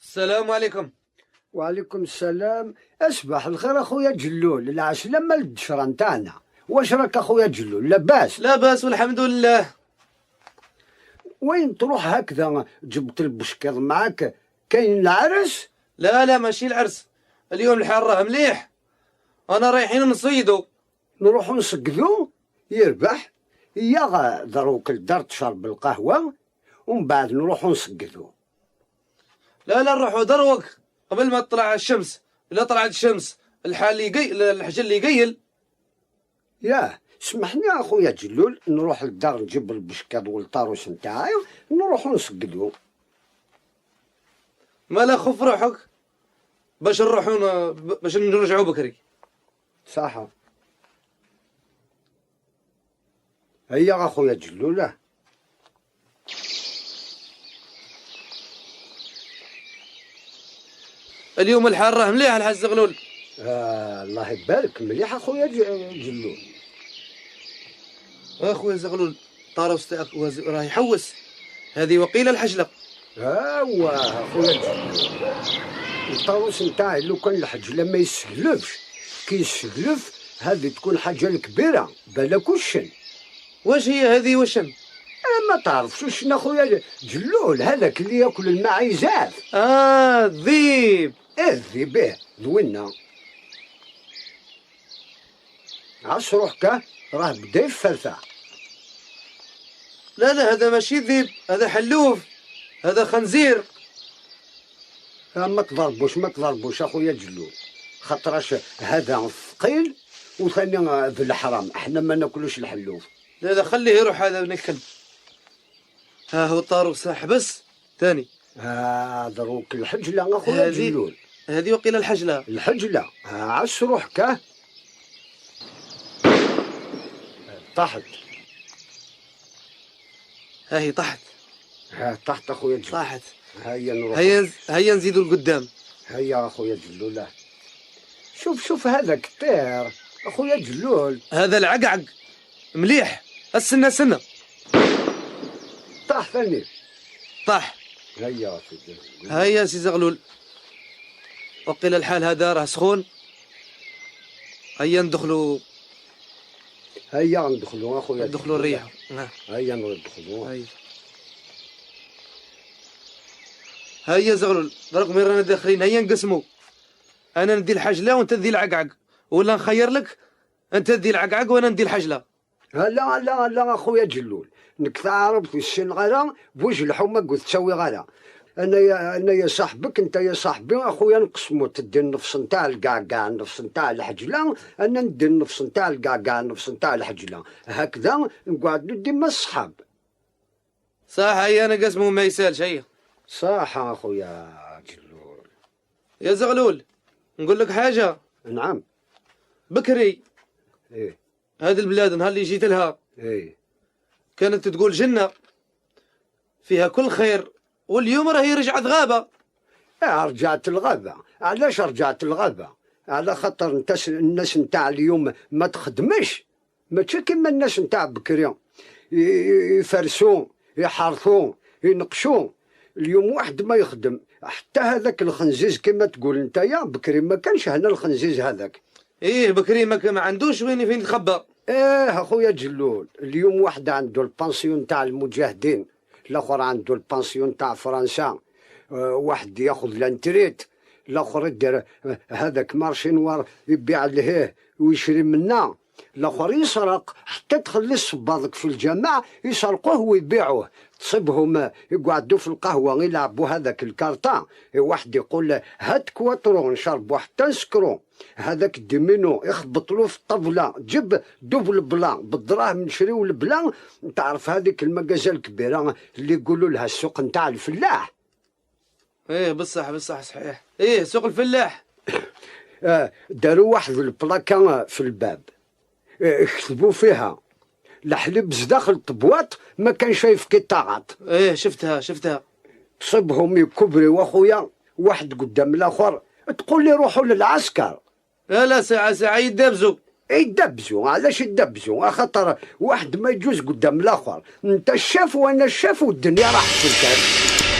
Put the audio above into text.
السلام عليكم. وعليكم السلام. اصبح الخير اخويا جلول، العش لما الدشره نتاعنا. واش راك اخويا جلول؟ لاباس؟ لاباس والحمد لله. وين تروح هكذا جبت البشكر معاك؟ كاين العرس؟ لا ماشي العرس، اليوم الحال راه مليح، انا رايحين نصيدو. نروحو نسقدو؟ يربح. يا دروك الدار تشرب القهوه ومن بعد نروحو نسقدو. لا نروحو دروك قبل ما تطلع الشمس. الا طلعت الشمس الحال يقيل، الحجل اللي يقيل. ياه سمحني اخويا جلول، نروح للدار نجيب البشكاد والطاروس نتاعي نروحو نسقدو. مالا خف روحك باش نروحو باش نرجعو بكري. صح. هيا اخويا جلول. اليوم الحال راه مليح الحاج زغلول. الله يبارك، مليح اخويا جلول. اخويا زغلول طاروس تاعك راه يحوس، هذه وقيله الحجله. هو اخويا جلول الطاروس نتاعي لو كان الحجله ما يسلفش، كي يسلف هذه تكون حاجه الكبيره بالك وشن. واش هي هذه وشن؟ ما تعرفش وشن اخويا جلول؟ هذاك اللي ياكل المعيزات. الذيب. الذيب ذوينا. عاش روحك راه بدا يفرفع. لا هذا ماشي ذيب، هذا حلوف، هذا خنزير. ما تضربوش اخويا جلول، خاطرش هذا ثقيل وثاني بالحرام، احنا ما ناكلوش الحلوف. لا خليه يروح هذا ابن الكلب. ها هو الطاروس حبس ثاني. دروك الحجله اخويا جلول. هذه وقيل الحجله. الحجله عاش روحك. طاحت. هي طاحت. طاحت اخويا جلول. طاحت. هيا نروح. هيا نزيدوا لقدام. هيا اخويا جلول. شوف هذاك الطير اخويا جلول. هذا العقعق مليح. السنة طاح ثاني. طاح. هيا هيا سي زغلول، وقيل الحال هذا راه سخون. هيا ندخلوا. هيا ندخلوا اخويا. ندخلوا الريح. هيا ندخلوا. هيا زغلول دروك مين رانا داخلين. هيا نقسموا، انا ندي الحجله وانت تدي العقعق، ولا نخير لك انت تدي العقعق وانا ندي الحجله. لا اخويا جلول، انك تعرف في السن غلا بوجه الحومه قلت تسوي غلا. انا يا صاحبك انت يا صاحبي اخويا، نقسموا تدي النفس نتاع الكاع النفس نتاع الحجله، انا ندي النفس نتاع الكاع النفس نتاع الحجله، هكذا نقعدوا ديما الصحاب. صح. هيا انا قسمه ما يسالش. هيا صح اخويا جلول. يا زغلول نقول لك حاجه. نعم. بكري ايه هذه البلاد نهار اللي جيت لها ايه كانت تقول جنه فيها كل خير، واليوم راهي رجعت غابه. رجعت الغابه. علاش رجعت الغابه؟ على خاطر الناس نتاع اليوم ما تخدمش، ماشي كيما الناس نتاع بكري يفرسوا يحرثوا ينقشوا. اليوم واحد ما يخدم، حتى هذاك الخنزيز كما تقول انت يا بكري ما كانش هنا الخنزيز هذاك. ايه بكري ما عندوش فين يتخبى. اخويا جلول، اليوم واحد عنده البانسيون تاع المجاهدين، الاخر عنده البانسيون تاع فرنسا، واحد ياخذ لانتريت، الاخر يدير هذاك مارشي نوار يبيع لهيه ويشري منا، الاخر يسرق حتى تخلي الصباضك في الجماعه يسرقوه ويبيعوه. تصيبهم يقعدوا في القهوه يلعبوا هذاك الكارطه، واحد يقول هات كواترو نشربوا حتى نسكرو، هذاك الدمينو يخبط له في الطبله جيب دوبل بلان بالدراهم نشريو البلان. تعرف هذيك المجازه الكبيره اللي يقولوا لها السوق نتاع الفلاح. ايه بصح صحيح. ايه سوق الفلاح. داروا واحد البلاكه في الباب، كتبوا فيها الحليب داخل الطبواط ما كان شايف كي طاغط. ايه شفتها. تصيبهم يكبروا اخويا واحد قدام الاخر، تقول لي روحوا للعسكر. لا ساعة يدبزوا. علاش يدبزوا؟ خاطر واحد ما يجوز قدام الاخر، انت الشاف وانا الشاف والدنيا راحت في الكهف.